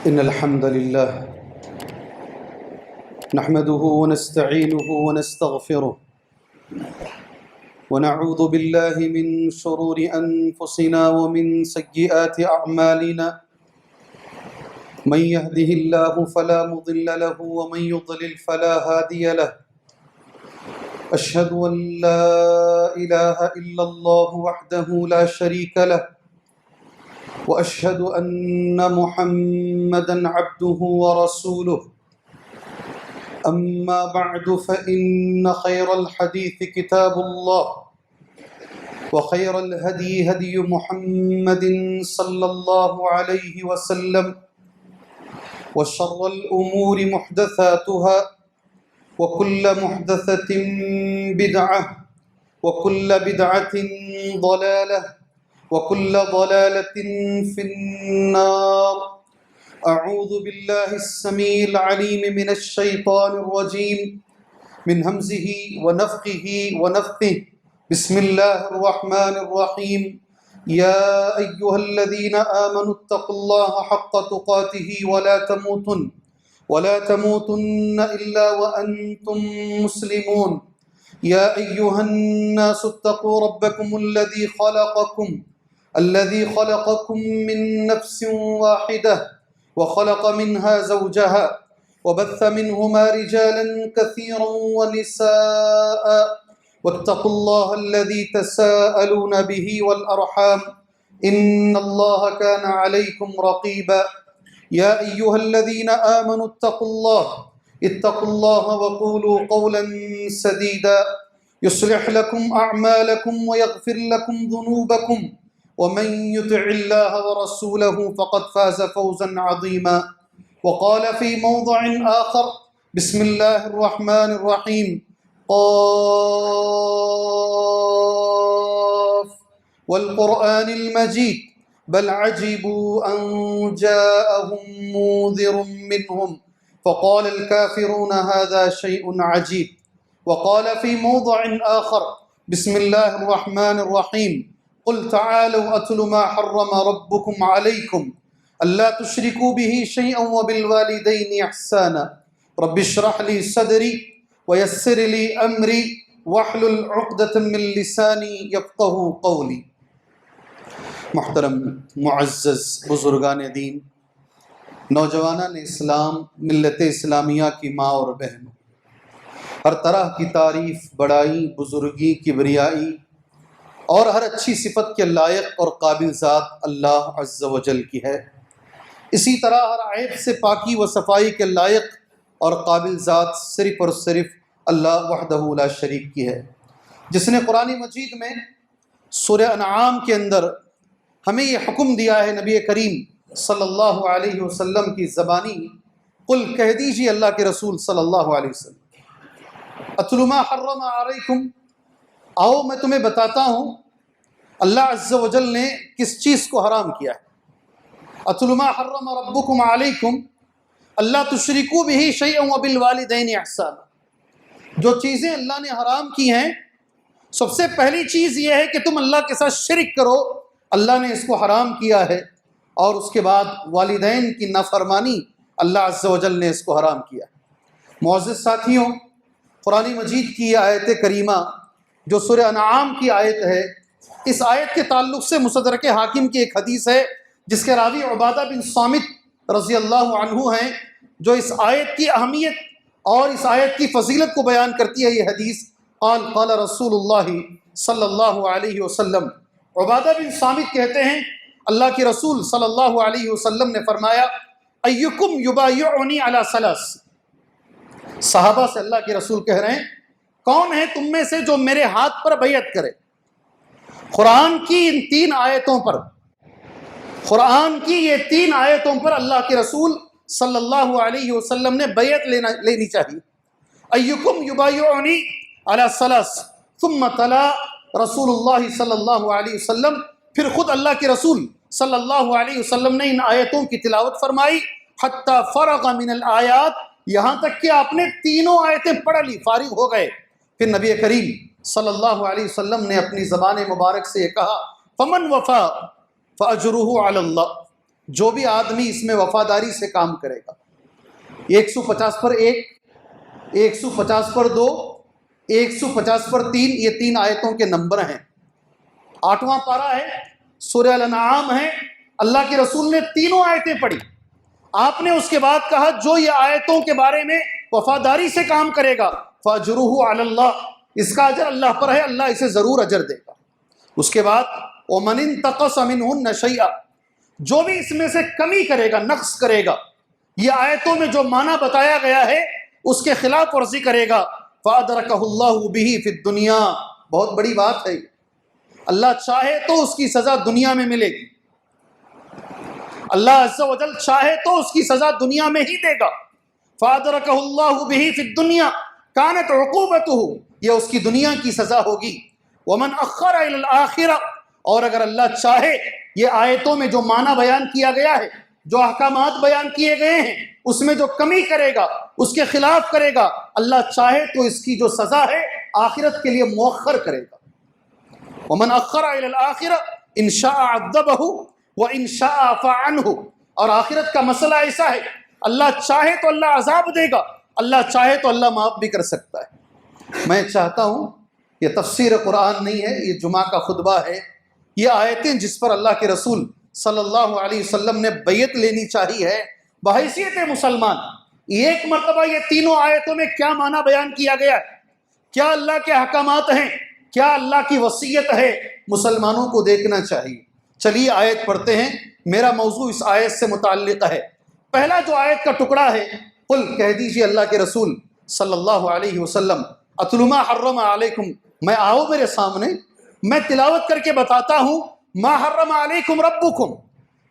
إن الحمد لله نحمده ونستعينه ونستغفره ونعوذ بالله من شرور أنفسنا ومن سيئات أعمالنا من يهده الله فلا مضل له ومن يضلل فلا هادي له أشهد أن لا إله إلا الله وحده لا شريك له وأشهد أن محمدًا عبده ورسوله أما بعد فإن خير الحديث كتاب الله وخير الهدي هدي محمد صلى الله عليه وسلم وشر الأمور محدثاتها وكل محدثة بدعة وكل بدعة ضلالة وكل ضلالة في النار أعوذ بالله السميع العليم من الشيطان الرجيم من همزه ونفخه ونفثه بسم الله الرحمن الرحيم يا أيها الذين آمنوا اتقوا الله حق تقاته ولا تموتن إلا وأنتم مسلمون يا أيها الناس اتقوا ربكم الذي خلقكم من نفس واحدة وخلق منها زوجها وبث منهما رجالا كثيرا ونساء واتقوا الله الذي تساءلون به والأرحام إن الله كان عليكم رقيبا يا أيها الذين آمنوا اتقوا الله وقولوا قولا سديدا يصلح لكم أعمالكم ويغفر لكم ذنوبكم ومن يطع الله ورسوله فقد فاز فوزا عظيما وقال في موضع آخر بسم الله الرحمن الرحيم قاف والقرآن المجيد بل عجبوا أن جاءهم منذر منهم فقال الكافرون هذا شيء عجيب وقال في موضع آخر بسم الله الرحمن الرحيم قل تعالوا أتل ما حرم ربكم عليكم ألا تشركوا به شيئا وبالوالدين إحسانا رب اشرح لي صدري ويسر لي أمري واحلل عقدة من لساني يفقهوا قولي. محترم معزز بزرگان دین، نوجوانان اسلام، ملت اسلامیہ کی ماں اور بہن، ہر طرح کی تعریف، بڑائی، بزرگی، کبریائی اور ہر اچھی صفت کے لائق اور قابل ذات اللہ عز و جل کی ہے۔ اسی طرح ہر عیب سے پاکی و صفائی کے لائق اور قابل ذات صرف اور صرف اللہ وحدہ لا شریک کی ہے، جس نے قرآن مجید میں سورہ انعام کے اندر ہمیں یہ حکم دیا ہے، نبی کریم صلی اللہ علیہ وسلم کی زبانی قل کہہ دیجیے اللہ کے رسول صلی اللہ علیہ وسلم، اتل ما حرم علیکم، آؤ میں تمہیں بتاتا ہوں اللہ عز و جل نے کس چیز کو حرام کیا ہے۔ اتل ما حرم ربکم علیکم اللہ تشرکوا بہ شیئا وبالوالدین احسانا، جو چیزیں اللہ نے حرام کی ہیں سب سے پہلی چیز یہ ہے کہ تم اللہ کے ساتھ شرک کرو، اللہ نے اس کو حرام کیا ہے، اور اس کے بعد والدین کی نافرمانی اللہ عز و جل نے اس کو حرام کیا۔ معزز ساتھیوں، قرآن مجید کی یہ آیت کریمہ جو سورہ انعام کی آیت ہے، اس آیت کے تعلق سے مستدرک حاکم کی ایک حدیث ہے جس کے راوی عبادہ بن صامت رضی اللہ عنہ ہیں، جو اس آیت کی اہمیت اور اس آیت کی فضیلت کو بیان کرتی ہے۔ یہ حدیث قال رسول اللہ صلی اللہ علیہ وسلم، عبادہ بن صامت کہتے ہیں اللہ کے رسول صلی اللہ علیہ وسلم نے فرمایا ایکم یبایعنی علی ثلاث، صحابہ سے اللہ کے رسول کہہ رہے ہیں کون ہے تم میں سے جو میرے ہاتھ پر بیعت کرے؟ قرآن کی ان تین آیتوں پر، قرآن کی یہ تین آیتوں پر اللہ کے رسول صلی اللہ علیہ وسلم نے بیعت لینی چاہیے۔ ایکم یبایعنی علی ثلاث، ثم تلا رسول اللہ صلی اللہ علیہ وسلم، پھر خود اللہ کے رسول صلی اللہ علیہ وسلم نے ان آیتوں کی تلاوت فرمائی، حتی فرغ من الآیات، یہاں تک کہ آپ نے تینوں آیتیں پڑھ لی، فارغ ہو گئے۔ پھر نبی کریم صلی اللہ علیہ وسلم نے اپنی زبان مبارک سے یہ کہا فمن وفا فاجرہ علی اللہ، جو بھی آدمی اس میں وفاداری سے کام کرے گا. 150 پر 1، 150 پر 2، 150 پر 3، یہ 3 آیتوں کے نمبر ہیں. 8واں پارہ ہے، سورہ الانعام ہے. اللہ کے رسول نے تینوں آیتیں پڑھی. آپ نے اس کے بعد کہا جو یہ آیتوں کے بارے میں وفاداری سے کام کرے گا فاجرہ علی اللہ، اس کا اجر اللہ پر ہے، اللہ اسے ضرور اجر دے گا. اس کے بعد ومن انتقص منہن شیئا، جو بھی اس میں سے کمی کرے گا، نقص کرے گا، یہ آیتوں میں جو معنی بتایا گیا ہے اس کے خلاف ورزی کرے گا، فادرکہ اللہ بہ فی الدنیا، بہت بڑی بات ہے. اللہ چاہے تو اس کی سزا دنیا میں ملے گی، اللہ عز و جل چاہے تو اس کی سزا دنیا میں ہی دے گا. فادرکہ اللہ بہ فی الدنیا کانت عقوبتہ، یہ اس کی دنیا کی سزا ہوگی. ومن اخر الی الآخرہ، اور اگر اللہ چاہے یہ آیتوں میں جو معنی بیان کیا گیا ہے، جو احکامات بیان کیے گئے ہیں، اس میں جو کمی کرے گا، اس کے خلاف کرے گا، اللہ چاہے تو اس کی جو سزا ہے آخرت کے لیے مؤخر کرے گا. ومن اخر الی الآخرہ ان شاء عذبہ وان شاء عفا عنہ، اور آخرت کا مسئلہ ایسا ہے اللہ چاہے تو اللہ عذاب دے گا، اللہ چاہے تو اللہ معاف بھی کر سکتا ہے. میں چاہتا ہوں، یہ تفسیر قرآن نہیں ہے، یہ جمعہ کا خطبہ ہے. یہ آیتیں جس پر اللہ کے رسول صلی اللہ علیہ وسلم نے بیعت لینی چاہی ہے بحیثیت مسلمان. ایک مرتبہ یہ تینوں آیتوں میں کیا معنی بیان کیا گیا ہے، کیا اللہ کے احکامات ہیں، کیا اللہ کی وصیت ہے، مسلمانوں کو دیکھنا چاہیے. چلیے آیت پڑھتے ہیں. میرا موضوع اس آیت سے متعلق ہے. پہلا جو آیت کا ٹکڑا ہے، قل کہہ دیجئے اللہ کے رسول صلی اللہ علیہ وسلم، اتل ما حرم علیکم، میں آؤ میرے سامنے، میں تلاوت کر کے بتاتا ہوں. ما حرم علیکم ربکم،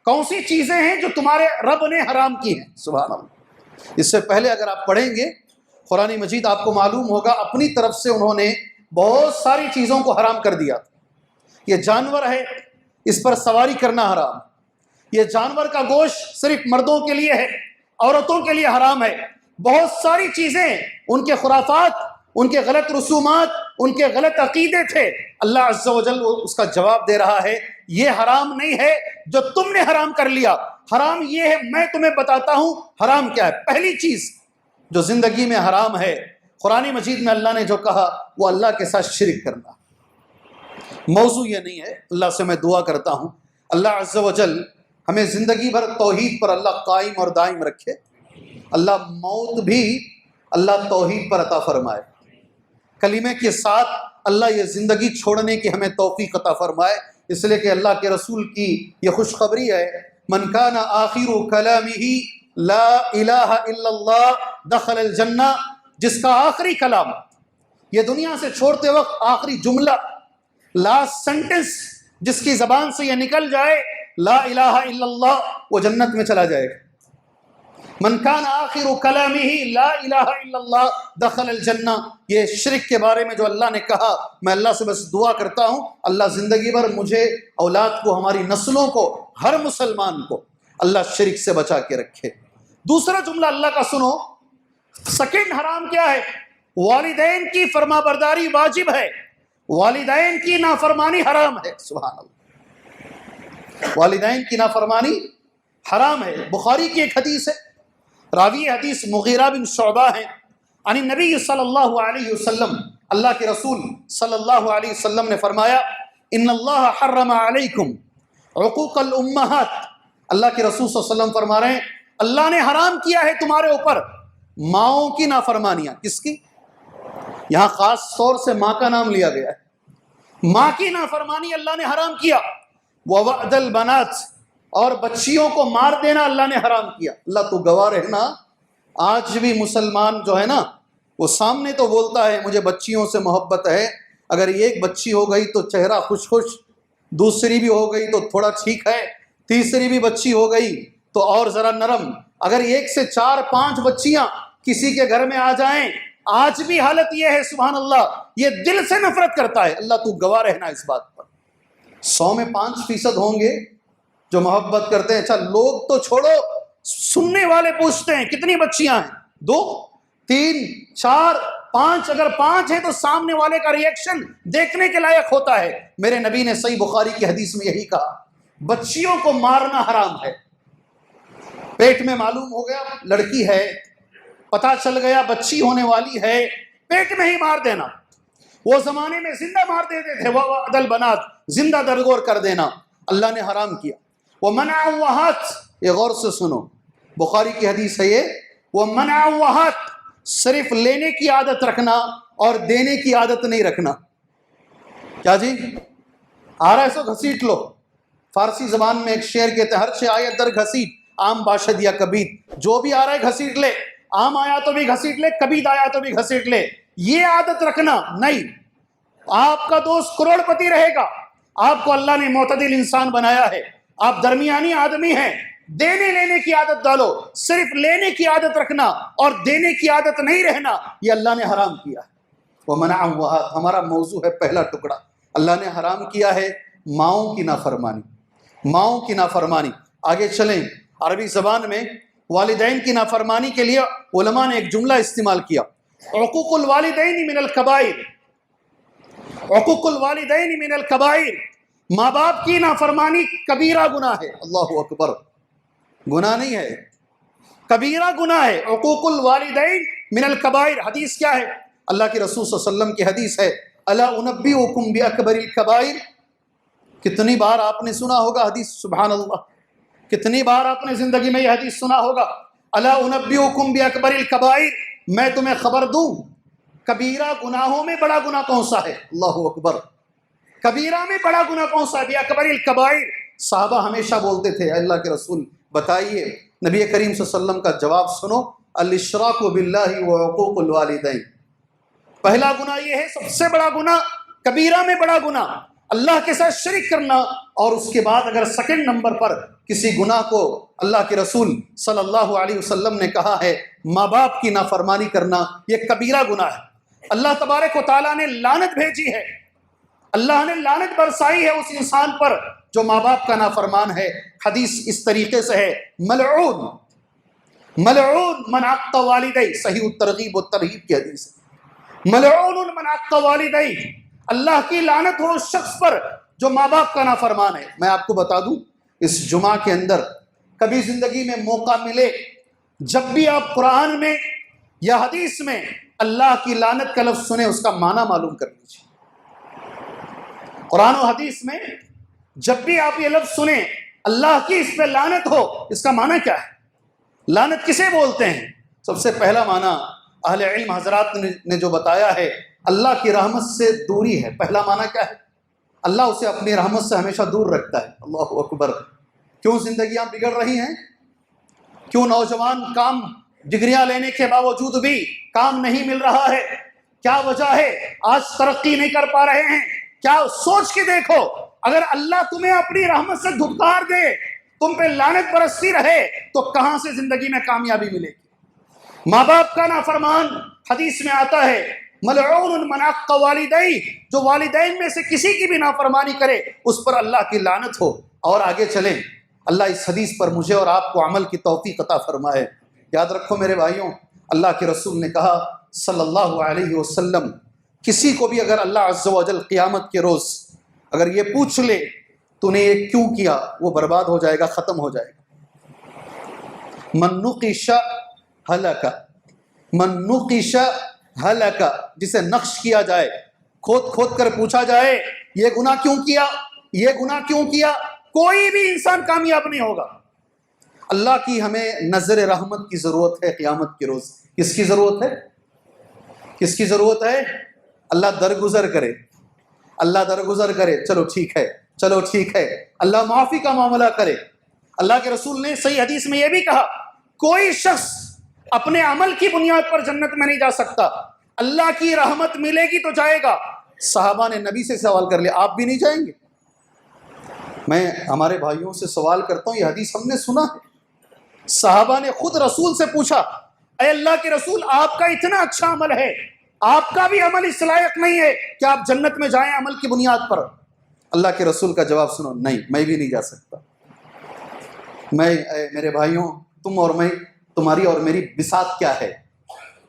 کون سی چیزیں ہیں جو تمہارے رب نے حرام کی ہیں. سبحان اللہ. اس سے پہلے اگر آپ پڑھیں گے قرآن مجید، آپ کو معلوم ہوگا اپنی طرف سے انہوں نے بہت ساری چیزوں کو حرام کر دیا. یہ جانور ہے، اس پر سواری کرنا حرام. یہ جانور کا گوشت صرف مردوں کے لیے ہے، عورتوں کے لیے حرام ہے. بہت ساری چیزیں، ان کے خرافات، ان کے غلط رسومات، ان کے غلط عقیدے تھے. اللہ عز و جل اس کا جواب دے رہا ہے یہ حرام نہیں ہے جو تم نے حرام کر لیا، حرام یہ ہے میں تمہیں بتاتا ہوں حرام کیا ہے. پہلی چیز جو زندگی میں حرام ہے، قرآن مجید میں اللہ نے جو کہا وہ اللہ کے ساتھ شرک کرنا. موضوع یہ نہیں ہے. اللہ سے میں دعا کرتا ہوں اللہ عز و جل ہمیں زندگی بھر توحید پر اللہ قائم اور دائم رکھے. اللہ موت بھی اللہ توحید پر عطا فرمائے. کلمے کے ساتھ اللہ یہ زندگی چھوڑنے کی ہمیں توفیق عطا فرمائے. اس لیے کہ اللہ کے رسول کی یہ خوشخبری ہے، من کان آخر کلامہ لا الہ الا اللہ دخل الجنہ، جس کا آخری کلام یہ دنیا سے چھوڑتے وقت آخری جملہ، لاسٹ سینٹنس جس کی زبان سے یہ نکل جائے لا الہ الا اللہ، وہ جنت میں چلا جائے گا. من کان آخر کلامہ لا الہ الا اللہ دخل الجنہ. یہ شرک کے بارے میں جو اللہ نے کہا، میں اللہ سے بس دعا کرتا ہوں اللہ زندگی بھر مجھے، اولاد کو، ہماری نسلوں کو، ہر مسلمان کو اللہ شرک سے بچا کے رکھے. دوسرا جملہ اللہ کا سنو. سیکنڈ حرام کیا ہے؟ والدین کی فرما برداری واجب ہے، والدین کی نافرمانی حرام ہے. سبحان اللہ. والدین کی نافرمانی حرام ہے. بخاری کی ایک حدیث ہے، راوی حدیث مغیرہ بن شعبہ ہیں، عن النبی صلی اللہ علیہ وسلم، اللہ کے رسول صلی اللہ علیہ وسلم نے فرمایا ان اللہ حرم علیکم عقوق الامہات. اللہ کے رسول صلی اللہ علیہ وسلم فرما رہے ہیں اللہ نے حرام کیا ہے تمہارے اوپر ماؤں کی نافرمانیاں. کس کی؟ یہاں خاص طور سے ماں کا نام لیا گیا ہے. ماں کی نافرمانی اللہ نے حرام کیا. ووعد البنات، اور بچیوں کو مار دینا اللہ نے حرام کیا. اللہ تو گواہ رہنا، آج بھی مسلمان جو ہے نا، وہ سامنے تو بولتا ہے مجھے بچیوں سے محبت ہے، اگر ایک بچی ہو گئی تو چہرہ خوش خوش، دوسری بھی ہو گئی تو تھوڑا ٹھیک ہے، تیسری بھی بچی ہو گئی تو اور ذرا نرم، اگر 1 سے 4 5 بچیاں کسی کے گھر میں آ جائیں، آج بھی حالت یہ ہے. سبحان اللہ، یہ دل سے نفرت کرتا ہے. اللہ تو گواہ رہنا اس بات پر. 100 میں 5% ہوں گے جو محبت کرتے ہیں. اچھا لوگ تو چھوڑو، سننے والے پوچھتے ہیں کتنی بچیاں ہیں؟ 2 3 4 5. اگر 5 ہیں تو سامنے والے کا ریئیکشن دیکھنے کے لائق ہوتا ہے. میرے نبی نے صحیح بخاری کی حدیث میں یہی کہا بچیوں کو مارنا حرام ہے. پیٹ میں معلوم ہو گیا لڑکی ہے، پتہ چل گیا بچی ہونے والی ہے، پیٹ میں ہی مار دینا۔ وہ زمانے میں زندہ مار دیتے تھے، وَوَعْدَ الْبَنَاتِ، زندہ درگور کر دینا اللہ نے حرام کیا۔ وَمَنْعَ الْوَهَاتِ، یہ غور سے سنو، بخاری کی حدیث ہے یہ، وَمَنْعَ الْوَهَاتِ، صرف لینے کی عادت رکھنا اور دینے کی عادت نہیں رکھنا۔ کیا جی؟ آ رہا ہے سو گھسیٹ لو۔ فارسی زبان میں ایک شعر کہتے ہیں، ہر شے آیت در گھسیٹ، آم باشد یا کبید، جو بھی آ رہا ہے گھسیٹ لے، آم آیا تو بھی گھسیٹ لے، کبید آیا تو بھی گھسیٹ لے۔ یہ عادت رکھنا نہیں۔ آپ کا دوست کروڑ پتی رہے گا، آپ کو اللہ نے معتدل انسان بنایا ہے، آپ درمیانی آدمی ہیں، دینے لینے کی عادت ڈالو، صرف لینے کی عادت رکھنا اور دینے کی عادت نہیں رہنا، یہ اللہ نے حرام کیا ہے۔ وَمَنَعَ الْوَهَاتِ، ہمارا موضوع ہے پہلا ٹکڑا، اللہ نے حرام کیا ہے ماؤں کی نافرمانی، ماؤں کی نافرمانی۔ آگے چلیں، عربی زبان میں والدین کی نافرمانی کے لیے علماء نے ایک جملہ استعمال کیا، عقوق الوالدین من الکبائر، عقوق الوالدین من الکبائر، ماں باپ کی نافرمانی کبیرہ گناہ ہے۔ اللہ اکبر، گناہ نہیں ہے، کبیرہ گناہ ہے۔ عقوق الوالدین من الکبائر، حدیث کیا ہے؟ اللہ کے رسول صلی اللہ علیہ وسلم کی حدیث ہے، الا انبئکم باکبر الکبائر۔ کتنی بار آپ نے سنا ہوگا حدیث، سبحان اللہ، کتنی بار آپ نے زندگی میں یہ حدیث سنا ہوگا، الا انبئکم باکبر الکبائر، میں تمہیں خبر دوں کبیرہ گناہوں میں بڑا گناہ کون سا ہے؟ اللہ اکبر، کبیرہ میں بڑا گناہ کون سا ہے؟ باکبر الکبائر۔ صحابہ ہمیشہ بولتے تھے، اللہ کے رسول بتائیے۔ نبی کریم صلی اللہ علیہ وسلم کا جواب سنو، الاشراک باللہ وعقوق الوالدین۔ پہلا گناہ یہ ہے، سب سے بڑا گناہ، کبیرہ میں بڑا گناہ، اللہ کے ساتھ شرک کرنا، اور اس کے بعد اگر سیکنڈ نمبر پر کسی گناہ کو اللہ کے رسول صلی اللہ علیہ وسلم نے کہا ہے ماں باپ کی نافرمانی کرنا، یہ کبیرہ گناہ ہے۔ اللہ تبارک و تعالیٰ نے لعنت بھیجی ہے، اللہ نے لعنت برسائی ہے اس انسان پر جو ماں باپ کا نافرمان ہے۔ حدیث اس طریقے سے ہے، ملعون ملعون من عق والدی، صحیح الترغیب والترہیب کی حدیث ہے، ملعون من عق والدی، اللہ کی لعنت ہو اس شخص پر جو ماں باپ کا نافرمان ہے۔ میں آپ کو بتا دوں، اس جمعہ کے اندر کبھی زندگی میں موقع ملے، جب بھی آپ قرآن میں یا حدیث میں اللہ کی لعنت کا لفظ سنیں، اس کا معنی معلوم کر لیجیے۔ قرآن و حدیث میں جب بھی آپ یہ لفظ سنیں اللہ کی اس پہ لعنت ہو، اس کا معنی کیا ہے؟ لعنت کسے بولتے ہیں؟ سب سے پہلا معنی اہل علم حضرات نے جو بتایا ہے، اللہ کی رحمت سے دوری ہے۔ پہلا معنی کیا ہے؟ اللہ اسے اپنی رحمت سے ہمیشہ دور رکھتا ہے۔ اللہ اکبر۔ کیوں زندگیاں بگڑ رہی ہیں؟ کیوں نوجوان کام، ڈگریاں لینے کے باوجود بھی کام نہیں مل رہا ہے؟ کیا وجہ ہے؟ آج ترقی نہیں کر پا رہے ہیں۔ کیا سوچ کے دیکھو، اگر اللہ تمہیں اپنی رحمت سے دھتکار دے، تم پہ لعنت برستی رہے، تو کہاں سے زندگی میں کامیابی ملے گی؟ ماں باپ کا نافرمان، حدیث میں آتا ہے ملعون من عق والدی، جو والدین میں سے کسی کی بھی نافرمانی کرے اس پر اللہ کی لعنت ہو۔ اور آگے چلیں، اللہ اس حدیث پر مجھے اور آپ کو عمل کی توفیق عطا فرمائے۔ یاد رکھو میرے بھائیوں، اللہ کے رسول نے کہا صلی اللہ علیہ وسلم، کسی کو بھی اگر اللہ عز و جل قیامت کے روز اگر یہ پوچھ لے تو نے یہ کیوں کیا، وہ برباد ہو جائے گا، ختم ہو جائے گا۔ من نقش ہلک، من نقش ہلک، جسے نقش کیا جائے، کھود کھود کر پوچھا جائے یہ گناہ کیوں کیا، یہ گناہ کیوں کیا، کوئی بھی انسان کامیاب نہیں ہوگا۔ اللہ کی ہمیں نظر رحمت کی ضرورت ہے قیامت کے روز۔ کس کی ضرورت ہے؟ کس کی ضرورت ہے؟ اللہ درگزر کرے، اللہ درگزر کرے، چلو ٹھیک ہے، چلو ٹھیک ہے، اللہ معافی کا معاملہ کرے۔ اللہ کے رسول نے صحیح حدیث میں یہ بھی کہا، کوئی شخص اپنے عمل کی بنیاد پر جنت میں نہیں جا سکتا، اللہ کی رحمت ملے گی تو جائے گا۔ صحابہ نے نبی سے سوال کر لیا، آپ بھی نہیں جائیں گے؟ میں ہمارے بھائیوں سے سوال کرتا ہوں، یہ حدیث ہم نے سنا ہے، صحابہ نے خود رسول سے پوچھا، اے اللہ کے رسول، آپ کا اتنا اچھا عمل ہے، آپ کا بھی عمل اس لائق نہیں ہے کہ آپ جنت میں جائیں عمل کی بنیاد پر؟ اللہ کے رسول کا جواب سنو، نہیں، میں بھی نہیں جا سکتا۔ میرے بھائیوں، تم اور میں، تمہاری اور میری بساط کیا ہے،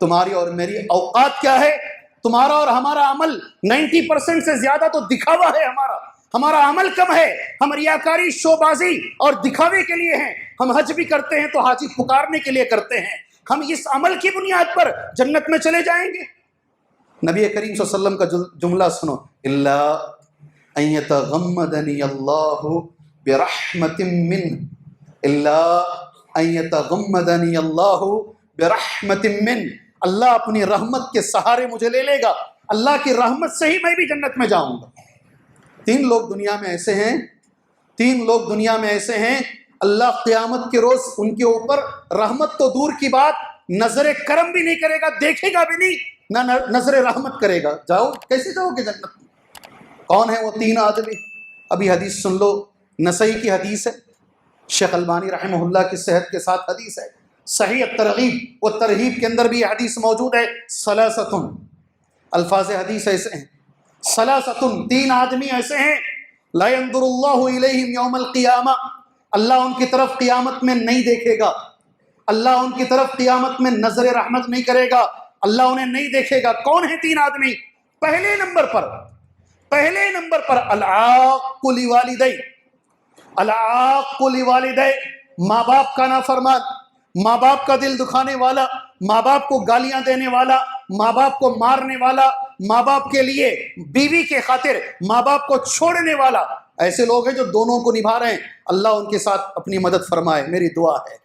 تمہاری اور میری اوقات کیا ہے؟ تمہارا اور ہمارا عمل 90% سے زیادہ تو دکھاوا ہے ہمارا، ہمارا عمل کم ہے، ہم ریاکاری، شوبازی اور دکھاوے کے لیے ہیں. ہم حج بھی کرتے ہیں تو حاجی پکارنے کے لیے کرتے ہیں. ہم اس عمل کی بنیاد پر جنت میں چلے جائیں گے؟ نبی کریم صلی اللہ علیہ وسلم کا جملہ سنو، الا ان یتغمدنی اللہ برحمت منہ، الا ان یتغمدنی اللہ برحمت منہ، اللہ اپنی رحمت کے سہارے مجھے لے لے گا، اللہ کی رحمت سے ہی میں بھی جنت میں جاؤں گا. 3 لوگ دنیا میں ایسے ہیں، 3 لوگ دنیا میں ایسے ہیں، اللہ قیامت کے روز ان کے اوپر رحمت تو دور کی بات، نظر کرم بھی نہیں کرے گا، دیکھے گا بھی نہیں، نہ نظر رحمت کرے گا. جاؤ، کیسے جاؤ گے جنت میں؟ کون ہے وہ 3 آدمی؟ ابھی حدیث سن لو، نسائی کی حدیث ہے، شیخ البانی رحمہ اللہ کی صحت کے ساتھ حدیث ہے، صحیح الترغیب و ترہیب کے اندر بھی یہ حدیث موجود ہے. ثلاثۃ، الفاظ حدیث ایسے ہیں، ثلاثۃ، 3 آدمی ایسے ہیں، لا ينظر اللہ الیہم یوم القیامہ، اللہ ان کی طرف قیامت میں نہیں دیکھے گا، اللہ ان کی طرف قیامت میں نظر رحمت نہیں کرے گا، اللہ انہیں نہیں دیکھے گا. کون ہیں 3 آدمی؟ پہلے نمبر پر العاق لوالدی، العاق لوالدی، ماں باپ کا نافرمان، ماں باپ کا دل دکھانے والا، ماں باپ کو گالیاں دینے والا، ماں باپ کو مارنے والا، ماں باپ کے لیے بیوی کے خاطر ماں باپ کو چھوڑنے والا. ایسے لوگ ہیں جو دونوں کو نبھا رہے ہیں. اللہ ان کے ساتھ اپنی مدد فرمائے، میری دعا ہے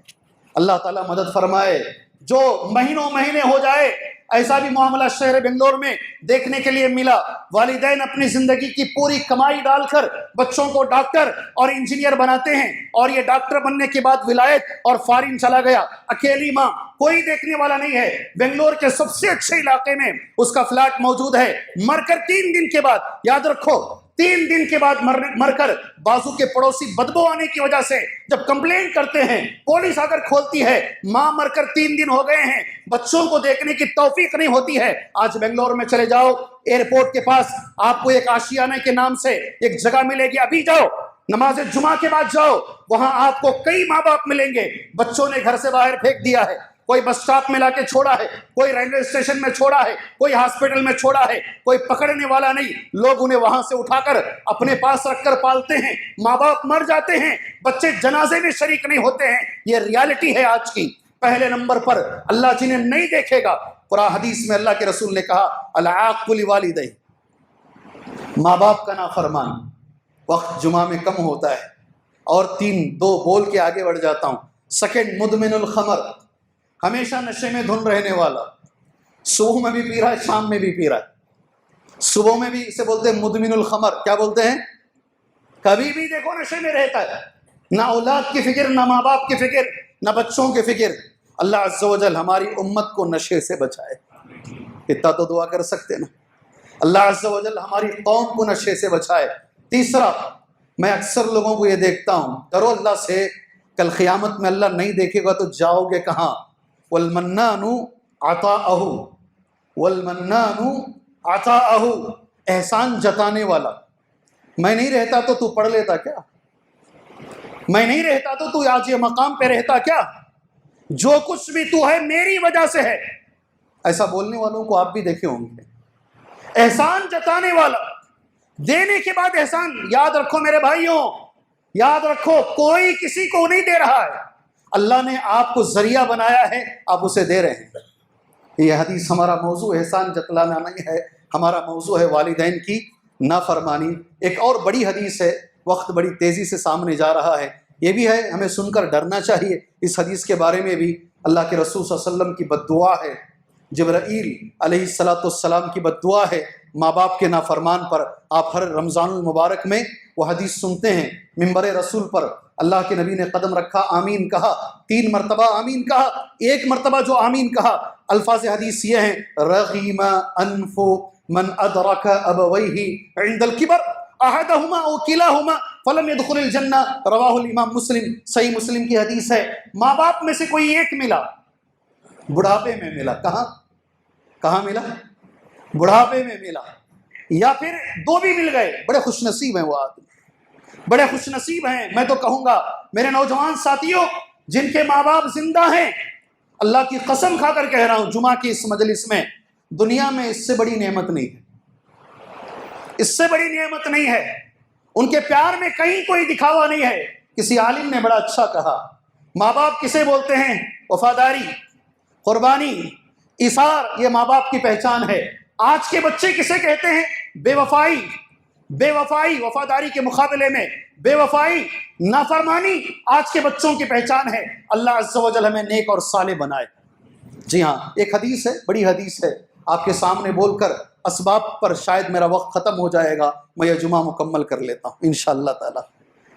اللہ تعالیٰ مدد فرمائے. جو مہینوں مہینے ہو جائے، ایسا بھی معاملہ شہر بنگلور میں دیکھنے کے لیے ملا. والدین اپنی زندگی کی پوری کمائی ڈال کر بچوں کو ڈاکٹر اور انجینئر بناتے ہیں، اور یہ ڈاکٹر بننے کے بعد ولایت اور فارن چلا گیا، اکیلی ماں، کوئی دیکھنے والا نہیں ہے. بنگلور کے سب سے اچھے علاقے میں اس کا فلیٹ موجود ہے. مر کر 3 دن کے بعد، یاد رکھو 3 دن کے بعد مر کر بازو کے پڑوسی بدبو آنے کی وجہ سے جب کمپلین کرتے ہیں، پولیس آ کر کھولتی ہے، ماں مر کر 3 دن ہو گئے ہیں، بچوں کو دیکھنے کی توفیق نہیں ہوتی ہے. آج بنگلور میں چلے جاؤ، ایئرپورٹ کے پاس آپ کو ایک آشیانے کے نام سے ایک جگہ ملے گی، ابھی جاؤ، نماز جمعہ کے بعد جاؤ، وہاں آپ کو کئی ماں باپ ملیں گے، بچوں نے گھر سے باہر پھینک دیا ہے، کوئی بس اسٹاپ میں لا کے چھوڑا ہے، کوئی ریلوے اسٹیشن میں چھوڑا ہے، کوئی ہاسپٹل میں چھوڑا ہے، کوئی پکڑنے والا نہیں. لوگ انہیں وہاں سے اٹھا کر اپنے پاس رکھ کر پالتے ہیں. ماں باپ مر جاتے ہیں، بچے جنازے میں شریک نہیں ہوتے ہیں. یہ ریالٹی ہے آج کی. پہلے نمبر پر اللہ جنہیں نہیں دیکھے گا، قرآن حدیث میں اللہ کے رسول نے کہا العاق لوالدی، ماں باپ کا نافرمان. وقت جمعہ میں کم ہوتا ہے، اور 2 بول کے آگے بڑھ جاتا ہوں. سیکنڈ، مدمن الخمر، ہمیشہ نشے میں دھن رہنے والا، صبح میں بھی پی رہا ہے، شام میں بھی پی رہا ہے. صبح میں بھی اسے بولتے ہیں مدمن الخمر، کیا بولتے ہیں؟ کبھی بھی دیکھو نشے میں رہتا ہے، نہ اولاد کی فکر، نہ ماں باپ کی فکر، نہ بچوں کی فکر. اللہ عز و جل ہماری امت کو نشے سے بچائے. اتنا تو دعا کر سکتے نا، اللہ عز و جل ہماری قوم کو نشے سے بچائے. تیسرا، میں اکثر لوگوں کو یہ دیکھتا ہوں، ڈرو اللہ سے، کل قیامت میں اللہ نہیں دیکھے گا تو جاؤ گے کہاں؟ والمنان عطاءہ، والمنان عطاءہ، احسان جتانے والا. میں نہیں رہتا تو تو پڑھ لیتا کیا؟ میں نہیں رہتا تو تو آج یہ مقام پہ رہتا کیا؟ جو کچھ بھی تو ہے میری وجہ سے ہے. ایسا بولنے والوں کو آپ بھی دیکھے ہوں گے. احسان جتانے والا، دینے کے بعد احسان. یاد رکھو میرے بھائیوں، یاد رکھو، کوئی کسی کو نہیں دے رہا ہے، اللہ نے آپ کو ذریعہ بنایا ہے، آپ اسے دے رہے ہیں. یہ حدیث ہمارا موضوع احسان جتلانا نہیں ہے، ہمارا موضوع ہے والدین کی نافرمانی. ایک اور بڑی حدیث ہے، وقت بڑی تیزی سے سامنے جا رہا ہے، یہ بھی ہے، ہمیں سن کر ڈرنا چاہیے. اس حدیث کے بارے میں بھی اللہ کے رسول صلی اللہ علیہ وسلم کی بد دعا ہے، جبرائیل علیہ السلام کی بد دعا ہے ماں باپ کے نافرمان پر. آپ ہر رمضان المبارک میں وہ حدیث سنتے ہیں، منبر رسول پر اللہ کے نبی نے قدم رکھا، آمین کہا، 3 مرتبہ آمین کہا. ایک مرتبہ جو آمین کہا، الفاظ حدیث یہ ہیں، رغیم انف من ادرک ابویہ عند الکبر احدہما او کلاہما فلم يدخل الجنہ، رواہ الامام مسلم، صحیح مسلم کی حدیث ہے. ماں باپ میں سے کوئی ایک ملا، بڑھاپے میں ملا، کہاں ملا؟ بڑھاپے میں ملا، یا پھر 2 بھی مل گئے، بڑے خوش نصیب ہیں وہ آدمی، بڑے خوش نصیب ہیں. میں تو کہوں گا میرے نوجوان ساتھیوں، جن کے ماں باپ زندہ ہیں، اللہ کی قسم کھا کر کہہ رہا ہوں جمعہ کی اس مجلس میں، دنیا میں اس سے بڑی نعمت نہیں ہے، اس سے بڑی نعمت نہیں ہے. ان کے پیار میں کہیں کوئی دکھاوا نہیں ہے. کسی عالم نے بڑا اچھا کہا, ماں باپ کسے بولتے ہیں؟ وفاداری, قربانی, ایثار, یہ ماں باپ کی پہچان ہے. آج کے بچے کسے کہتے ہیں؟ بے وفائی. بے وفائی وفاداری کے مقابلے میں بے وفائی, نافرمانی آج کے بچوں کی پہچان ہے. اللہ عز و جل ہمیں نیک اور صالح بنائے. جی ہاں, ایک حدیث ہے, بڑی حدیث ہے, آپ کے سامنے بول کر اسباب پر شاید میرا وقت ختم ہو جائے گا, میں یہ جمعہ مکمل کر لیتا ہوں انشاءاللہ تعالی.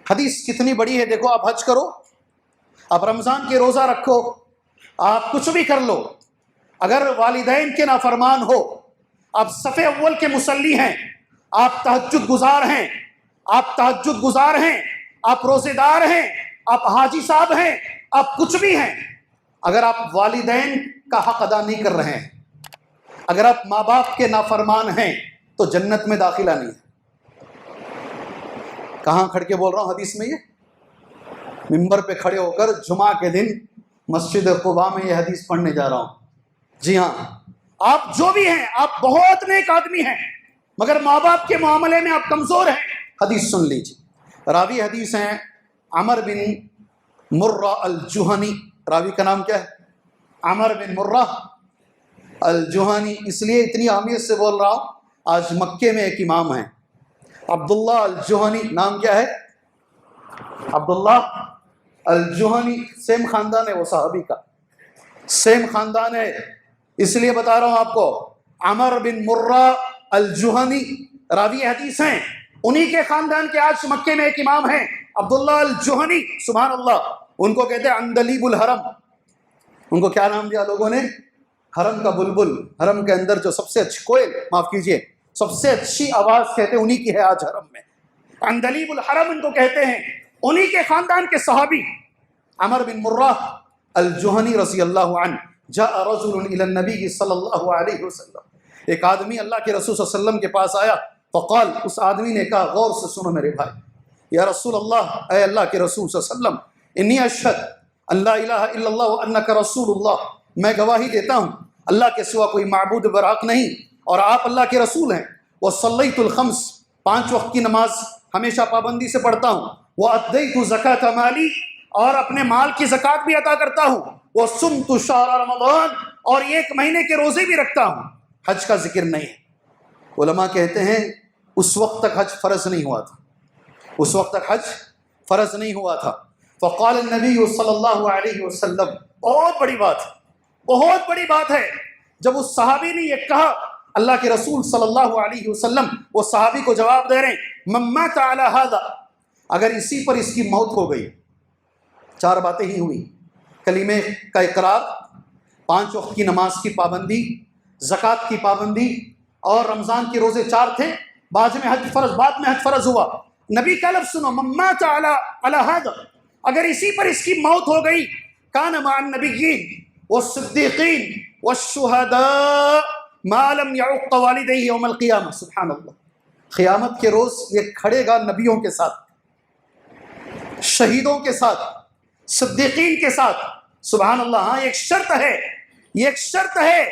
حدیث کتنی بڑی ہے دیکھو. آپ حج کرو, آپ رمضان کے روزہ رکھو, آپ کچھ بھی کر لو, اگر والدین کے نافرمان ہو, آپ صف اول کے مصلی ہیں, آپ تہجد گزار ہیں, آپ روزے دار ہیں, آپ حاجی صاحب ہیں, آپ کچھ بھی ہیں, اگر آپ والدین کا حق ادا نہیں کر رہے ہیں, اگر آپ ماں باپ کے نافرمان ہیں, تو جنت میں داخلہ نہیں ہے. کہاں کھڑ کے بول رہا ہوں حدیث میں, یہ ممبر پہ کھڑے ہو کر جمعہ کے دن مسجد قباء میں یہ حدیث پڑھنے جا رہا ہوں. جی ہاں, آپ جو بھی ہیں, آپ بہت نیک آدمی ہیں, مگر ماں باپ کے معاملے میں آپ کمزور ہیں. حدیث سن لیجیے. راوی حدیث ہیں عمر بن مرہ الجہنی. راوی کا نام کیا ہے؟ عمر بن مرہ الجہنی. اس لیے اتنی اہمیت سے بول رہا ہوں, آج مکے میں ایک امام ہیں عبداللہ الجہنی. نام کیا ہے؟ عبداللہ الجہنی. سیم خاندان ہے, وہ صحابی کا سیم خاندان ہے. اس لیے بتا رہا ہوں آپ کو, عمر بن مرہ الجہنی راوی حدیث ہیں, انہی کے خاندان کے آج مکے میں ایک امام ہیں عبداللہ الجہنی. سبحان اللہ. ان کو کہتے ہیں عندلیب الحرم. ان کو کیا نام دیا لوگوں نے؟ حرم کا بلبل. حرم کے اندر جو سب سے اچھی کوئل, معاف کیجئے, سب سے اچھی آواز کہتے ہیں انہی کی ہے آج حرم میں. عندلیب الحرم ان کو کہتے ہیں. انہی کے خاندان کے صحابی عمر بن مرہ الجہنی رضی اللہ عنہ. جاء رجل الى النبی صلی اللہ علیہ وسلم. ایک آدمی اللہ کے رسول صلی اللہ علیہ وسلم کے پاس آیا. فقال, اس آدمی نے کہا, غور سے سنو میرے بھائی, یا رسول اللہ, اے اللہ کے رسول صلی اللہ علیہ وسلم, انی اشہد ان لا الہ الا اللہ وانک رسول اللہ, میں گواہی دیتا ہوں اللہ کے سوا کوئی معبود برحق نہیں اور آپ اللہ کے رسول ہیں. وصلیت الخمس, 5 وقت کی نماز ہمیشہ پابندی سے پڑھتا ہوں. وادیت زکاۃ مالی, اور اپنے مال کی زکوٰۃ بھی ادا کرتا ہوں. وصمت شہر رمضان, اور 1 مہینے کے روزے بھی رکھتا ہوں. حج کا ذکر نہیں ہے. علماء کہتے ہیں اس وقت تک حج فرض نہیں ہوا تھا, اس وقت تک حج فرض نہیں ہوا تھا. فقال النبی صلی اللہ علیہ وسلم, بہت بڑی بات, بہت بڑی بات ہے. جب اس صحابی نے یہ کہا, اللہ کے رسول صلی اللہ علیہ وسلم وہ صحابی کو جواب دے رہے ہیں, من مات علی ھذا, اگر اسی پر اس کی موت ہو گئی. 4 باتیں ہی ہوئی, کلمے کا اقرار, 5 وقت کی نماز کی پابندی, زکوٰۃ کی پابندی, اور رمضان کے روزے 4 تھے, بعد میں حج فرض ہوا. نبی کا لفظ سنو, من مات علی ھذا, اگر اسی پر اس کی موت ہو گئی, کان مع النبیین والصدیقین والشہداء ما لم یعق والدیہ یوم القیامہ. سبحان اللہ. قیامت کے روز یہ کھڑے گا نبیوں کے ساتھ, شہیدوں کے ساتھ, صدیقین کے ساتھ. سبحان اللہ. ہاں, ایک شرط ہے, یہ ایک شرط ہے,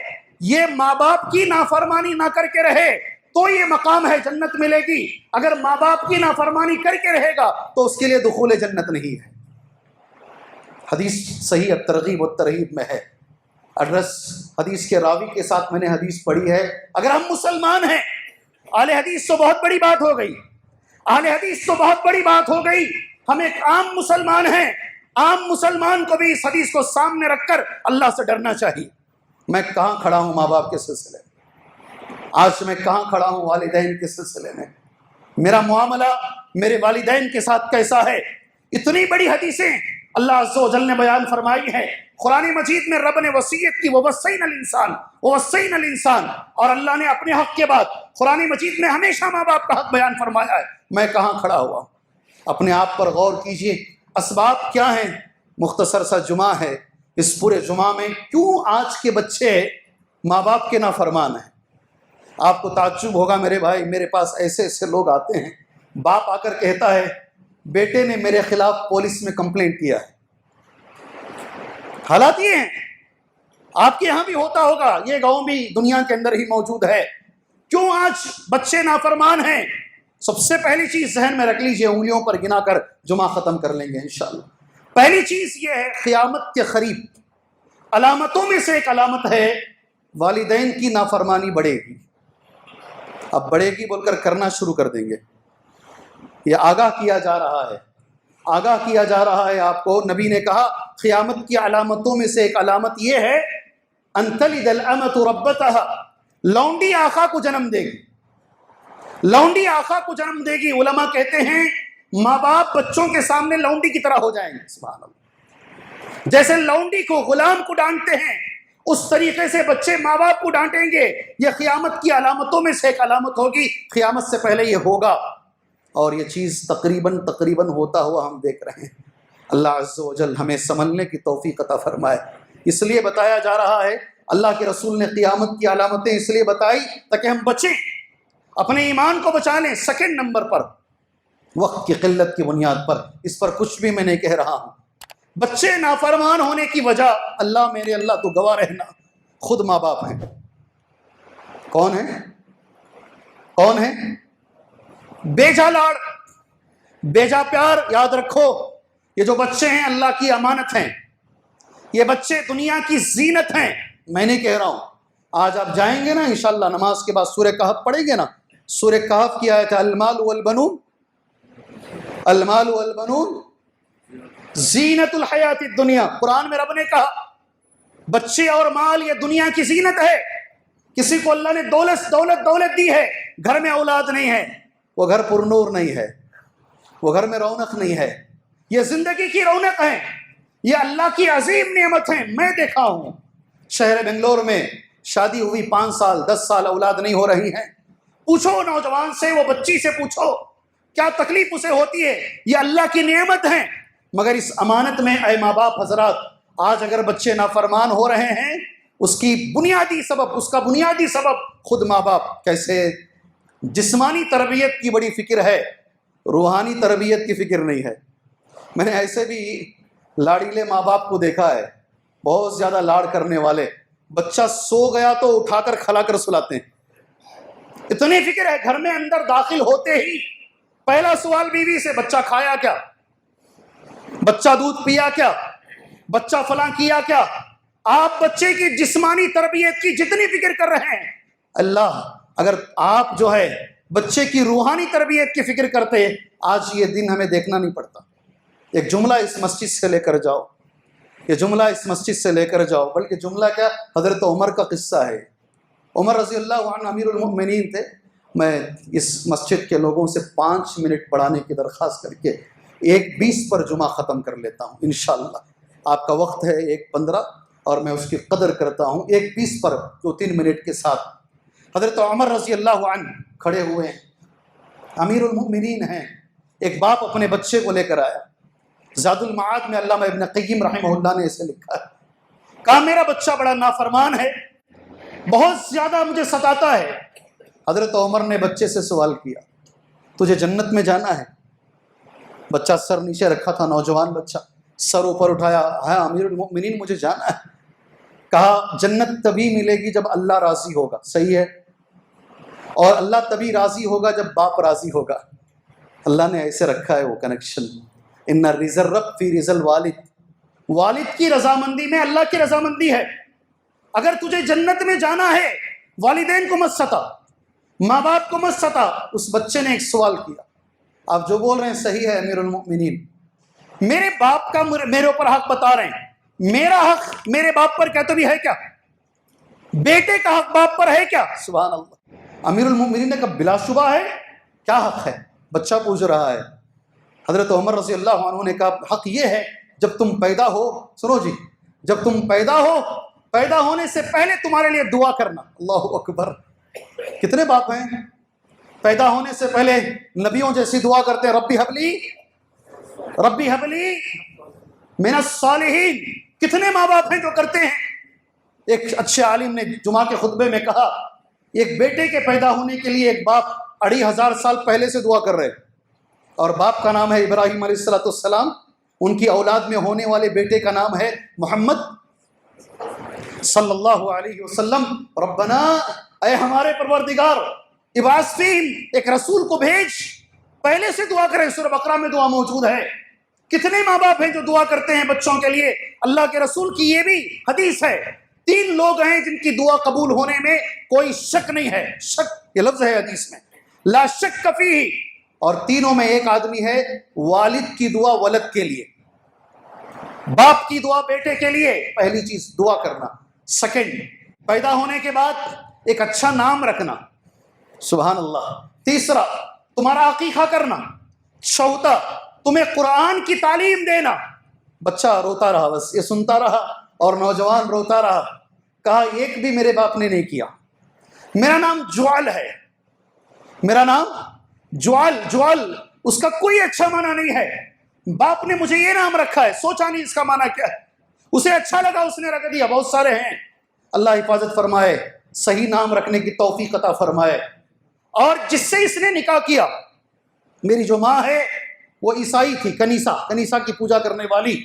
یہ ماں باپ کی نافرمانی نہ کر کے رہے تو یہ مقام ہے, جنت ملے گی. اگر ماں باپ کی نافرمانی کر کے رہے گا تو اس کے لیے دخول جنت نہیں ہے. حدیث صحیح الترغیب والترہیب میں ہے. ایڈریس حدیث کے راوی کے ساتھ میں نے حدیث پڑھی ہے. اگر ہم مسلمان ہیں, اہل حدیث تو بہت بڑی بات ہو گئی, اہل حدیث تو بہت بڑی بات ہو گئی. ہم ایک عام مسلمان ہیں, عام مسلمان کو بھی اس حدیث کو سامنے رکھ کر اللہ سے ڈرنا چاہیے. میں کہاں کھڑا ہوں ماں باپ کے سلسلے میں, آج میں کہاں کھڑا ہوں والدین کے سلسلے میں, میرا معاملہ میرے والدین کے ساتھ کیسا ہے. اتنی بڑی حدیثیں اللہ عز و جل نے بیان فرمائی ہیں. قرآن مجید میں رب نے وصیت کی, ووصینا الانسان, اور اللہ نے اپنے حق کے بعد قرآن مجید میں ہمیشہ ماں باپ کا حق بیان فرمایا ہے. میں کہاں کھڑا ہوا ہوں, اپنے آپ پر غور کیجئے. اسباب کیا ہیں؟ مختصر سا جمعہ ہے, اس پورے جمعہ میں کیوں آج کے بچے ماں باپ کے نافرمان ہیں؟ آپ کو تعجب ہوگا میرے بھائی, میرے پاس ایسے ایسے لوگ آتے ہیں, باپ آ کر کہتا ہے بیٹے نے میرے خلاف پولیس میں کمپلینٹ کیا ہے. حالات یہ ہیں, آپ کے یہاں بھی ہوتا ہوگا, یہ گاؤں بھی دنیا کے اندر ہی موجود ہے. کیوں آج بچے نافرمان ہیں؟ سب سے پہلی چیز ذہن میں رکھ لیجئے، انگلیوں پر گنا کر جمعہ ختم کر لیں گے انشاءاللہ۔ پہلی چیز یہ ہے قیامت کے قریب علامتوں میں سے ایک علامت ہے والدین کی نافرمانی بڑھے گی۔ اب بڑھے گی بول کر کرنا شروع کر دیں گے، یہ آگاہ کیا جا رہا ہے، آگاہ کیا جا رہا ہے آپ کو۔ نبی نے کہا قیامت کی علامتوں میں سے ایک علامت یہ ہے ان تلد الامۃ ربتها، لونڈی آقا کو جنم دے گی، لونڈی آقا کو جنم دے گی۔ علماء کہتے ہیں ماں باپ بچوں کے سامنے لونڈی کی طرح ہو جائیں گے، سبحان اللہ۔ جیسے لونڈی کو غلام کو ڈانٹتے ہیں اس طریقے سے بچے ماں باپ کو ڈانٹیں گے۔ یہ قیامت کی علامتوں میں سے ایک علامت ہوگی، قیامت سے پہلے یہ ہوگا، اور یہ چیز تقریباً ہوتا ہوا ہم دیکھ رہے ہیں۔ اللہ عز و جل ہمیں سنبھلنے کی توفیق عطا فرمائے۔ اس لیے بتایا جا رہا ہے، اللہ کے رسول نے قیامت کی علامتیں اس لیے بتائی تاکہ ہم بچیں، اپنے ایمان کو بچا لیں۔ سیکنڈ نمبر پر وقت کی قلت کی بنیاد پر، اس پر کچھ بھی میں نہیں کہہ رہا ہوں، بچے نافرمان ہونے کی وجہ، اللہ میرے اللہ تو گواہ رہنا، خود ماں باپ ہیں۔ کون ہیں؟ کون ہیں؟ بیجا لاڑ، بیجا پیار۔ یاد رکھو یہ جو بچے ہیں اللہ کی امانت ہیں، یہ بچے دنیا کی زینت ہیں۔ میں نہیں کہہ رہا ہوں، آج آپ جائیں گے نا انشاءاللہ نماز کے بعد سورہ کہف پڑھیں گے نا، سورہ کہف کی آیت ہے المال والبنون، المال والبنون زینت الحیات الدنیا۔ قرآن میں رب نے کہا بچے اور مال یہ دنیا کی زینت ہے۔ کسی کو اللہ نے دولت دی ہے، گھر میں اولاد نہیں ہے، وہ گھر پر نور نہیں ہے، وہ گھر میں رونق نہیں ہے۔ یہ زندگی کی رونق ہے، یہ اللہ کی عظیم نعمت ہے۔ میں دیکھا ہوں شہر بنگلور میں شادی ہوئی 5 سال 10 سال اولاد نہیں ہو رہی ہیں۔ پوچھو نوجوان سے، وہ بچی سے پوچھو کیا تکلیف اسے ہوتی ہے۔ یہ اللہ کی نعمت ہے، مگر اس امانت میں اے ماں باپ حضرات، آج اگر بچے نافرمان ہو رہے ہیں اس کا بنیادی سبب خود ماں باپ۔ کیسے؟ جسمانی تربیت کی بڑی فکر ہے، روحانی تربیت کی فکر نہیں ہے۔ میں نے ایسے بھی لاڑیلے ماں باپ کو دیکھا ہے، بہت زیادہ لاڑ کرنے والے، بچہ سو گیا تو اٹھا کر کھلا کر سلاتے ہیں، اتنی فکر ہے۔ گھر میں اندر داخل ہوتے ہی پہلا سوال بیوی سے، بچہ کھایا کیا، بچہ دودھ پیا کیا، بچہ فلاں کیا کیا۔ آپ بچے کی جسمانی تربیت کی جتنی فکر کر رہے ہیں، اللہ اگر آپ جو ہے بچے کی روحانی تربیت کی فکر کرتے، آج یہ دن ہمیں دیکھنا نہیں پڑتا۔ ایک جملہ اس مسجد سے لے کر جاؤ، یہ جملہ اس مسجد سے لے کر جاؤ، بلکہ جملہ کیا، حضرت عمر کا قصہ ہے۔ عمر رضی اللہ عنہ امیر المؤمنین تھے۔ میں اس مسجد کے لوگوں سے 5 منٹ پڑھانے کی درخواست کر کے 1:20 پر جمعہ ختم کر لیتا ہوں انشاءاللہ۔ آپ کا وقت ہے 1:15 اور میں اس کی قدر کرتا ہوں۔ 1:20 پر 2-3 منٹ کے ساتھ حضرت عمر رضی اللہ عنہ کھڑے ہوئے ہیں، امیر المؤمنین ہیں۔ ایک باپ اپنے بچے کو لے کر آیا، زاد المعاد میں علامہ ابن قیم رحمہ اللہ نے اسے لکھا ہے، کہا میرا بچہ بڑا نافرمان ہے، بہت زیادہ مجھے ستاتا ہے۔ حضرت عمر نے بچے سے سوال کیا تجھے جنت میں جانا ہے؟ بچہ سر نیچے رکھا تھا، نوجوان بچہ سر اوپر اٹھایا، ہاں امیر المؤمنین مجھے جانا ہے۔ کہا جنت تبھی ملے گی جب اللہ راضی ہوگا، صحیح ہے، اور اللہ تبھی راضی ہوگا جب باپ راضی ہوگا۔ اللہ نے ایسے رکھا ہے وہ کنیکشن، ان رضا الرب فی رضا الوالد، والد کی رضامندی میں اللہ کی رضامندی ہے۔ اگر تجھے جنت میں جانا ہے والدین کو مت ستا، ماں باپ کو مت ستا۔ اس بچے نے ایک سوال کیا، آپ جو بول رہے ہیں صحیح ہے امیر المؤمنین، میرے باپ کا میرے اوپر حق بتا رہے ہیں، میرا حق میرے باپ پر کیا بھی ہے کیا؟ بیٹے کا حق باپ پر ہے کیا؟ سبحان اللہ۔ امیر المؤمنین نے کہا بلا شبہ ہے، کیا حق ہے؟ بچہ پوچھ رہا ہے۔ حضرت عمر رضی اللہ عنہ نے کہا حق یہ ہے جب تم پیدا ہو، سنو جی، جب تم پیدا ہو، پیدا ہونے سے پہلے تمہارے لیے دعا کرنا۔ اللہ اکبر، کتنے باپ ہیں پیدا ہونے سے پہلے نبیوں جیسی دعا کرتے ہیں، ربی حبلی من الصالحین۔ کتنے ماں باپ ہیں جو کرتے ہیں؟ ایک اچھے عالم نے جمعہ کے خطبے میں کہا ایک بیٹے کے پیدا ہونے کے لیے ایک باپ 2500 سال پہلے سے دعا کر رہے، اور باپ کا نام ہے ابراہیم علیہ السلام، ان کی اولاد میں ہونے والے بیٹے کا نام ہے محمد صلی اللہ علیہ وسلم۔ ربنا، اے ہمارے پروردگار، ابعث فیہم، ایک رسول کو بھیج، پہلے سے دعا کرے. سورہ بقرہ میں دعا موجود ہے. کتنے ماں باپ ہیں جو دعا کرتے ہیں بچوں کے لیے؟ اللہ کے رسول کی یہ بھی حدیث ہے. 3 لوگ ہیں جن کی دعا قبول ہونے میں کوئی شک نہیں ہے. شک یہ لفظ ہے حدیث میں، لا شک فیہ. اور تینوں میں ایک آدمی ہے والد کی دعا ولد کے لیے، باپ کی دعا بیٹے کے لیے. پہلی چیز دعا کرنا. سیکنڈ، پیدا ہونے کے بعد ایک اچھا نام رکھنا. سبحان اللہ. تیسرا، تمہارا عقیقہ کرنا. چوتھا، تمہیں قرآن کی تعلیم دینا. بچہ روتا رہا، بس یہ سنتا رہا اور نوجوان روتا رہا. کہا ایک بھی میرے باپ نے نہیں کیا. میرا نام جوال ہے، میرا نام جوال اس کا کوئی اچھا معنی نہیں ہے. باپ نے مجھے یہ نام رکھا ہے، سوچا نہیں اس کا معنی کیا ہے، اسے اچھا لگا اس نے رکھ دیا. بہت سارے ہیں. اللہ حفاظت فرمائے، صحیح نام رکھنے کی توفیق عطا فرمائے. اور جس سے اس نے نکاح کیا، میری جو ماں ہے وہ عیسائی تھی، کنیسا کی پوجا کرنے والی.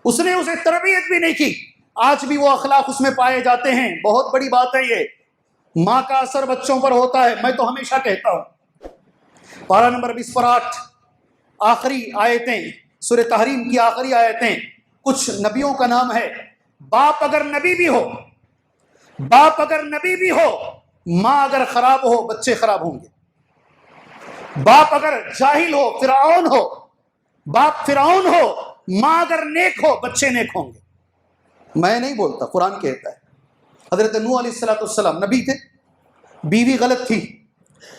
اس نے اسے تربیت بھی نہیں کی. آج بھی وہ اخلاق اس میں پائے جاتے ہیں. بہت بڑی بات ہے یہ. ماں کا اثر بچوں پر ہوتا ہے. میں تو ہمیشہ کہتا ہوں، پارہ نمبر 20 پر 8 آخری آیتیں، سورہ تحریم کی آخری آیتیں. کچھ نبیوں کا نام ہے. باپ اگر نبی بھی ہو، ماں اگر خراب ہو بچے خراب ہوں گے. باپ اگر جاہل ہو، باپ فرعون ہو، ماں اگر نیک ہو بچے نیک ہوں گے. میں نہیں بولتا، قرآن کہتا ہے. حضرت نوح علیہ السلام نبی تھے، بیوی غلط تھی،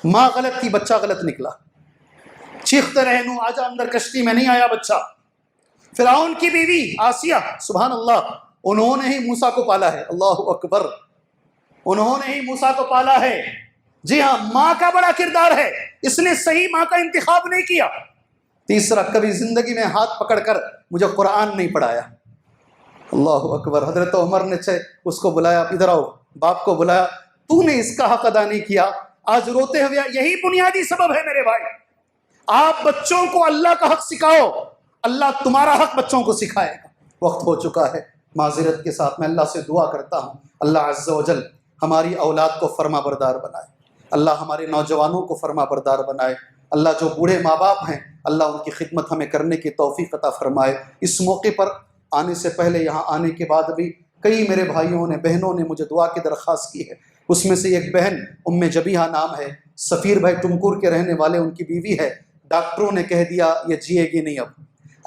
ماں غلط تھی، بچہ غلط نکلا. چیختے رہے نوح آجا اندر کشتی میں، نہیں آیا بچہ. فرعون کی بیوی آسیہ، سبحان اللہ، انہوں نے ہی موسیٰ کو پالا ہے. اللہ اکبر. انہوں نے ہی موسیٰ کو پالا ہے. جی ہاں، ماں کا بڑا کردار ہے. اس نے صحیح ماں کا انتخاب نہیں کیا. تیسرا، کبھی زندگی میں ہاتھ پکڑ کر مجھے قرآن نہیں پڑھایا. اللہ اکبر. حضرت عمر نے اس کو بلایا، ادھر آؤ، باپ کو بلایا، تو نے اس کا حق ادا نہیں کیا. آج روتے ہوئے یہی بنیادی سبب ہے میرے بھائی. آپ بچوں کو اللہ کا حق سکھاؤ، اللہ تمہارا حق بچوں کو سکھائے گا. وقت ہو چکا ہے. معذرت کے ساتھ میں اللہ سے دعا کرتا ہوں، اللہ عز و جل ہماری اولاد کو فرما بردار بنائے. اللہ ہمارے نوجوانوں کو فرما بردار بنائے. اللہ جو بوڑھے ماں باپ ہیں، اللہ ان کی خدمت ہمیں کرنے کی توفیق عطا فرمائے. اس موقع پر آنے سے پہلے، یہاں آنے کے بعد بھی کئی میرے بھائیوں نے، بہنوں نے مجھے دعا کی درخواست کی ہے. اس میں سے ایک بہن ام جبیہہ نام ہے، سفیر بھائی ٹمکور کے رہنے والے، ان کی بیوی ہے. ڈاکٹروں نے کہہ دیا یہ جیے گی نہیں. اب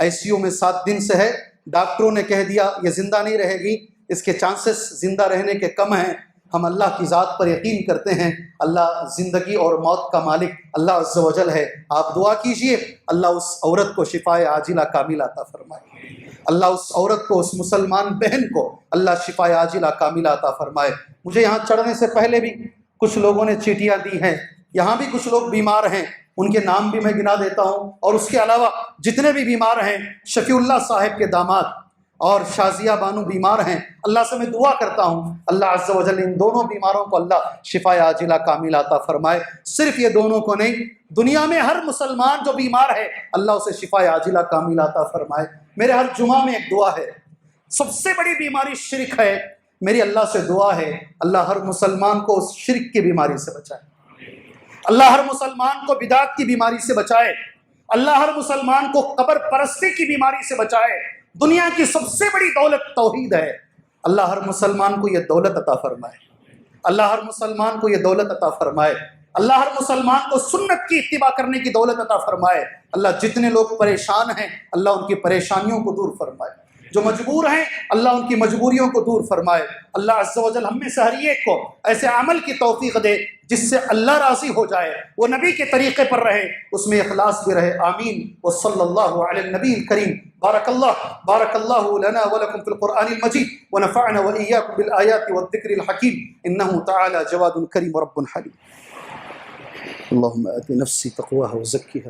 ICU میں 7 دن سے ہے. ڈاکٹروں نے کہہ دیا یہ زندہ نہیں رہے گی، اس کے چانسز زندہ رہنے کے کم ہیں. ہم اللہ کی ذات پر یقین کرتے ہیں. اللہ زندگی اور موت کا مالک اللہ عز و جل ہے. آپ دعا کیجئے اللہ اس عورت کو شفائے عاجلہ کاملہ عطا فرمائے. اللہ اس عورت کو، اس مسلمان بہن کو اللہ شفائے عاجلہ کاملہ عطا فرمائے. مجھے یہاں چڑھنے سے پہلے بھی کچھ لوگوں نے چیٹیاں دی ہیں. یہاں بھی کچھ لوگ بیمار ہیں، ان کے نام بھی میں گنا دیتا ہوں. اور اس کے علاوہ جتنے بھی بیمار ہیں، شفیع اللہ صاحب کے داماد اور شازیہ بانو بیمار ہیں. اللہ سے میں دعا کرتا ہوں اللہ عز و جل ان دونوں بیماروں کو اللہ شفا عاجلہ کاملہ عطا فرمائے. صرف یہ دونوں کو نہیں، دنیا میں ہر مسلمان جو بیمار ہے اللہ اسے شفا عاجلہ کاملہ عطا فرمائے. میرے ہر جمعہ میں ایک دعا ہے. سب سے بڑی بیماری شرک ہے. میری اللہ سے دعا ہے اللہ ہر مسلمان کو اس شرک کی بیماری سے بچائے. اللہ ہر مسلمان کو بدعت کی بیماری سے بچائے. اللہ ہر مسلمان کو قبر پرستی کی بیماری سے بچائے. دنیا کی سب سے بڑی دولت توحید ہے. اللہ ہر مسلمان کو یہ دولت عطا فرمائے. اللہ ہر مسلمان کو یہ دولت عطا فرمائے. اللہ ہر مسلمان کو سنت کی اتباع کرنے کی دولت عطا فرمائے. اللہ جتنے لوگ پریشان ہیں اللہ ان کی پریشانیوں کو دور فرمائے. جو مجبور ہیں اللہ ان کی مجبوریوں کو دور فرمائے. اللہ عز و جل ہم میں سے ہر ایک کو ایسے عمل کی توفیق دے جس سے اللہ راضی ہو جائے، وہ نبی کے طریقے پر رہے، اس میں اخلاص بھی رہے. آمین. وصلی اللہ علی النبی الکریم. بارک اللہ لنا ولکم فی القرآن المجید ونفعنا وإیاکم بالآیات والذکر الحکیم انہ تعالی جواد کریم رب حلیم. اللهم آت نفسی تقواها وزکیها